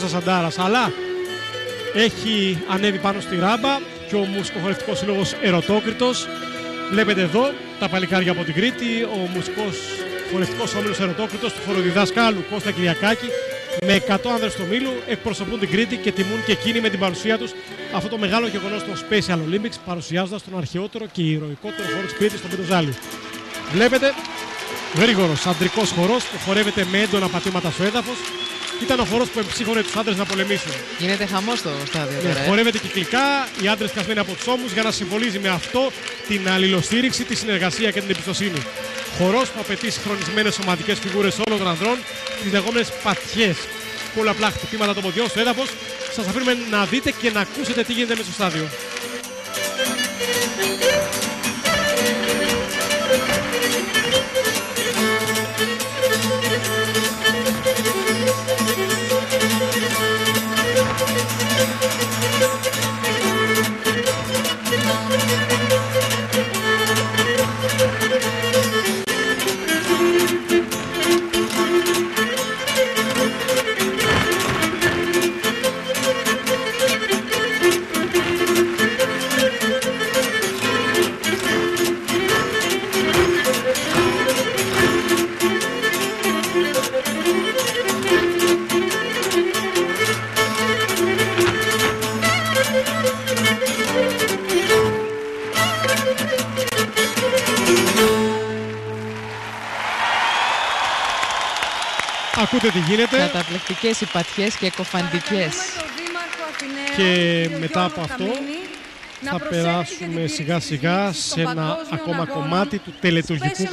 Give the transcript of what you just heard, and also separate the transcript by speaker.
Speaker 1: Σαντάρας, αλλά έχει ανέβει πάνω στη ράμπα και ο Μουσικοχορευτικός Σύλλογος Ερωτόκριτος. Βλέπετε εδώ τα παλικάρια από την Κρήτη, ο Μουσικός Χορευτικός Όμιλος Ερωτόκριτος του χοροδιδάσκαλου Κώστα Κυριακάκη με 100 άνδρες του ομίλου εκπροσωπούν την Κρήτη και τιμούν και εκείνοι με την παρουσία τους αυτό το μεγάλο γεγονός των Special Olympics, παρουσιάζοντας τον αρχαιότερο και ηρωικότερο χώρο της Κρήτης, τον Πετροζάλιο. Βλέπετε γρήγορος αντρικός χορός που χορεύεται με έντονα πατήματα στο έδαφος. Ήταν ο χορός που εμψύχωνε τους άντρες να πολεμήσουν.
Speaker 2: Γίνεται χαμός στο στάδιο τώρα.
Speaker 1: Χορεύεται κυκλικά, οι άντρες κασμένοι από τους ώμους για να συμβολίζει με αυτό την αλληλοστήριξη, τη συνεργασία και την εμπιστοσύνη. Χορός που απαιτεί συγχρονισμένες σωματικές φιγούρες όλων των ανδρών, τις λεγόμενες πατιές. Πολλαπλά χτυπήματα των ποδιών στο έδαφος. Σας αφήνουμε να δείτε και να ακούσετε τι γίνεται μέσα στο στάδιο. Ακούτε τι γίνεται.
Speaker 2: Καταπληκτικές οι πατιές και εκοφαντικές.
Speaker 1: Και μετά από αυτό θα περάσουμε σιγά σιγά σε ένα ακόμα κομμάτι του τελετουργικού